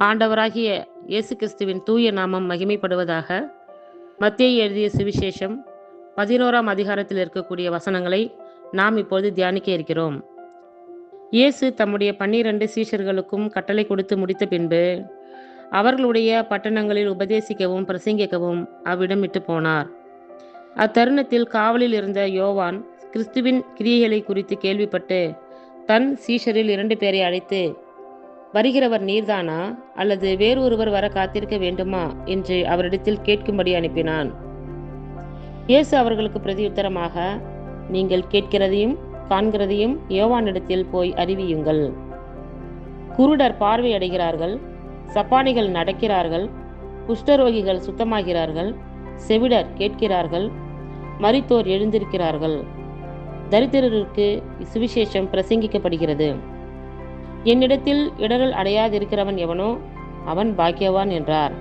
ஆண்டவராகிய இயேசு கிறிஸ்துவின் தூய நாமம் மகிமைப்படுவதாக. மத்தேயு எழுதிய சுவிசேஷம் 11ஆம் அதிகாரத்தில் இருக்கக்கூடிய வசனங்களை நாம் இப்போது தியானிக்க இருக்கிறோம். இயேசு தம்முடைய 12 சீஷர்களுக்கும் கட்டளை கொடுத்து முடித்த பின்பு அவர்களுடைய பட்டணங்களில் உபதேசிக்கவும் பிரசங்கிக்கவும் அவ்விடம் விட்டு போனார். அத்தருணத்தில் காவலில் இருந்த யோவான் கிறிஸ்துவின் கிரியைகளை குறித்து கேள்விப்பட்டு தன் சீஷரில் 2 பேரை அழைத்து, வருகிறவர் நீர்தானா, அல்லது வேறு ஒருவர் வர காத்திருக்க வேண்டுமா என்று அவரிடத்தில் கேட்கும்படி அனுப்பினான். இயேசு அவர்களுக்கு பிரதியுத்தரமாக, நீங்கள் கேட்கிறதையும் காண்கிறதையும் யோவானிடத்தில் போய் அறிவியுங்கள். குருடர் பார்வை அடைகிறார்கள், சப்பானிகள் நடக்கிறார்கள், குஷ்டரோகிகள் சுத்தமாகிறார்கள், செவிடர் கேட்கிறார்கள், மரித்தோர் எழுந்திருக்கிறார்கள், தரித்திரருக்கு சுவிசேஷம் பிரசங்கிக்கப்படுகிறது. என்னிடத்தில் இடரல் அடையாதிருக்கிறவன் எவனோ அவன் பாக்கியவான் என்றார்.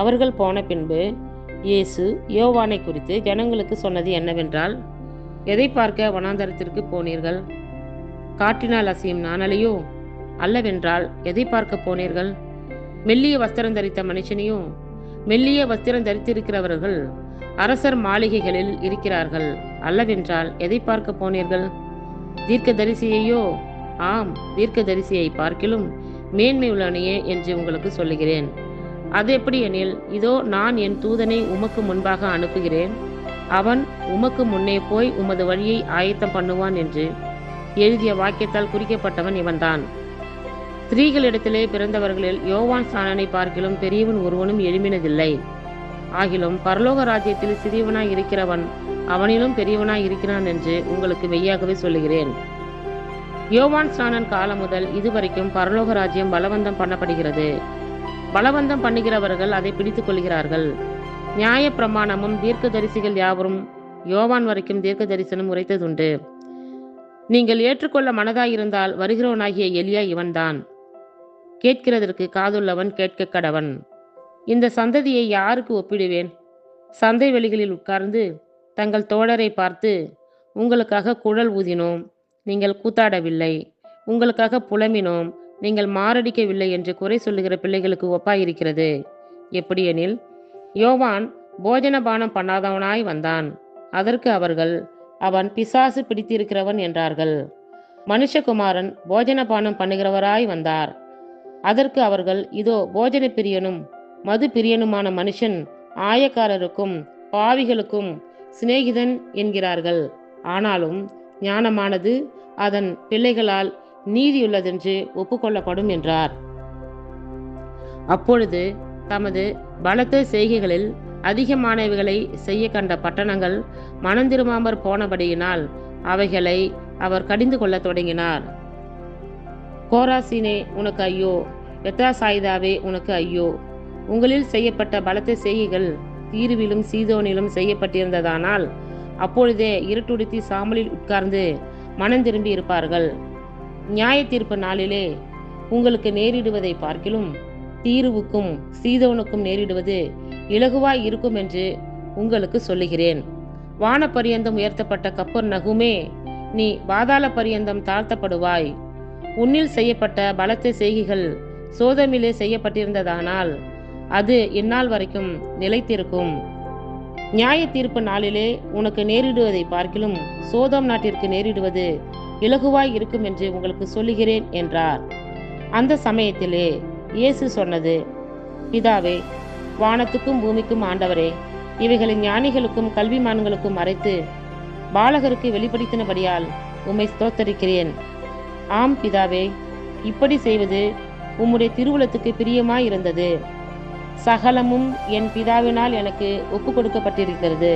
அவர்கள் போன பின்பு இயேசு யோவானை குறித்து ஜனங்களுக்கு சொன்னது என்னவென்றால், எதை பார்க்க வனாந்தரத்திற்கு போனீர்கள்? காற்றினால் அசையும் நாணலையோ? அல்லவென்றால் எதை பார்க்க போனீர்கள்? மெல்லிய வஸ்திரம் தரித்த மனுஷனையோ? மெல்லிய வஸ்திரம் தரித்திருக்கிறவர்கள் அரசர் மாளிகைகளில் இருக்கிறார்கள். அல்லவென்றால் எதை பார்க்க போனீர்கள்? தீர்க்கதரிசியையோ? ஆம், தீர்க்கதரிசியை பார்க்கிலும் மேன்மை உள்ளவனையே என்று உங்களுக்கு சொல்லுகிறேன். அது எப்படி எனில், இதோ நான் என் தூதனை உமக்கு முன்பாக அனுப்புகிறேன், அவன் உமக்கு முன்னே போய் உமது வழியை ஆயத்தம் பண்ணுவான் என்று எழுதிய வாக்கியத்தால் குறிக்கப்பட்டவன் இவன்தான். ஸ்திரீகளிடத்திலே பிறந்தவர்களில் யோவான் ஸ்நானனை பார்க்கிலும் பெரியவன் ஒருவனும் எழும்பினதில்லை. ஆகிலும் பரலோக ராஜ்யத்தில் சிறியவனாய் இருக்கிறவன் அவனிலும் பெரியவனாய் இருக்கிறான் என்று உங்களுக்கு மெய்யாகவே சொல்லுகிறேன். யோவான் ஸ்நானன் காலம் முதல் இதுவரைக்கும் பரலோக ராஜ்யம் பலவந்தம் பண்ணப்படுகிறது. பலவந்தம் பண்ணுகிறவர்கள் அதை பிடித்துக் கொள்கிறார்கள். நியாய பிரமாணமும் தீர்க்க தரிசிகள் யாவரும் யோவான் வரைக்கும் தீர்க்க தரிசனம் உரைத்ததுண்டு. நீங்கள் ஏற்றுக்கொள்ள மனதாயிருந்தால் வருகிறவனாகிய எலியா இவன்தான். கேட்கிறதற்கு காதுள்ளவன் கேட்க கடவன். இந்த சந்ததியை யாருக்கு ஒப்பிடுவேன்? சந்தை வெளிகளில் உட்கார்ந்து தங்கள் தோழரை பார்த்து, உங்களுக்காக குழல் ஊதினோம், நீங்கள் கூத்தாடவில்லை, உங்களுக்காக புலம்பினோம், நீங்கள் மாரடிக்கவில்லை என்று குறை சொல்லுகிற பிள்ளைகளுக்கு ஒப்பாயிருக்கிறது. எப்படியெனில், யோவான் போஜன பானம் பண்ணாதவனாய் வந்தான். அதற்கு அவர்கள், அவன் பிசாசு பிடித்திருக்கிறவன் என்றார்கள். மனுஷகுமாரன் போஜன பானம் பண்ணுகிறவராய் வந்தார். அதற்கு அவர்கள், இதோ போஜன பிரியனும் மது பிரியனுமான மனுஷன் ஆயக்காரருக்கும் பாவிகளுக்கும் சிநேகிதன் என்கிறார்கள். ஆனாலும் ஞானமானது அதன் பிள்ளைகளால் நீதியுள்ளதென்று ஒப்புக்கொள்ளப்படும் என்றார். அப்பொழுது தமது பலத்த செய்கைகளில் அதிகமானவைகளை செய்ய கண்ட பட்டணங்கள் மனந்திரும்பாமற் போனபடியினால் அவைகளை அவர் கடிந்து கொள்ள தொடங்கினார். கோராசீனே உனக்கு ஐயோ! பெத்தாசாய்தாவே உனக்கு ஐயோ! உங்களில் செய்யப்பட்ட பலத்த செய்கைகள் தீருவிலும் சீதோனிலும் செய்யப்பட்டிருந்ததானால் அப்பொழுதே இருட்டுடுத்தி சாம்பலில் உட்கார்ந்து மனந்திரும்பி இருப்பார்கள். நியாய தீர்ப்பு நாளிலே உங்களுக்கு நேரிடுவதை பார்க்கிலும் தீருவுக்கும் சீதோனுக்கும் நேரிடுவது இலகுவாய் இருக்கும் என்று உங்களுக்கு சொல்லுகிறேன். வான பரியந்தம் உயர்த்தப்பட்ட கப்பர்நகூமே, நீ பாதாள பரியந்தம் தாழ்த்தப்படுவாய். உன்னில் செய்யப்பட்ட பலத்த செய்கைகள் சோதோமிலே செய்யப்பட்டிருந்ததானால் அது இந்நாள் வரைக்கும் நிலைத்திருக்கும். நியாய தீர்ப்பு நாளிலே உனக்கு நேரிடுவதை பார்க்கிலும் சோதோம் நாட்டிற்கு நேரிடுவது இலகுவாய் இருக்கும் என்று உங்களுக்கு சொல்லுகிறேன் என்றார். அந்த சமயத்திலே இயேசு சொன்னது, பிதாவே, வானத்துக்கும் பூமிக்கும் ஆண்டவரே, இவைகளை ஞானிகளுக்கும் கல்விமான்களுக்கும் மறைத்து பாலகருக்கு வெளிப்படுத்தினபடியால் உம்மை ஸ்தோத்தரிக்கிறேன். ஆம் பிதாவே, இப்படி செய்வது உம்முடைய திருவுளத்துக்கு பிரியமாயிருந்தது. சகலமும் என் பிதாவினால் எனக்கு ஒப்பு கொடுக்கப்பட்டிருக்கிறது.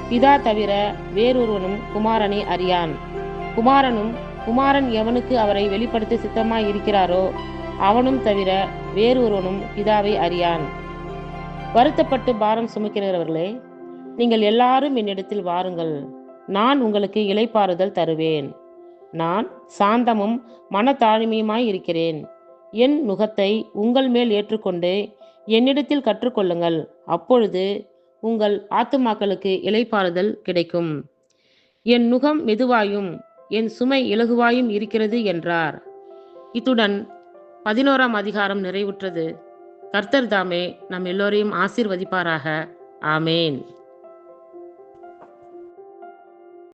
பிதா தவிர வேறொருவனும் குமாரனை அறியான். குமாரன் எவனுக்கு அவரை வெளிப்படுத்த சித்தமாய் இருக்கிறாரோ அவனும் தவிர வேறொருவனும் பிதாவை அறியான். வருத்தப்பட்டு பாரம் சுமக்கிறவர்களே, நீங்கள் எல்லாரும் என்னிடத்தில் வாருங்கள், நான் உங்களுக்கு இளைப்பாறுதல் தருவேன். நான் சாந்தமும் மனத்தாழ்மையுமாய் இருக்கிறேன். என் நுகத்தை உங்கள் மேல் ஏற்றுக்கொண்டு என்னிடத்தில் கற்றுக்கொள்ளுங்கள், அப்பொழுது உங்கள் ஆத்துமாக்களுக்கு இளைப்பாறுதல் கிடைக்கும். என் நுகம் மெதுவாயும் என் சுமை இலகுவாயும் இருக்கிறது என்றார். இத்துடன் 11ஆம் அதிகாரம் நிறைவுற்றது. கர்த்தர் தாமே நம் எல்லோரையும் ஆசீர்வதிப்பாராக. ஆமேன்.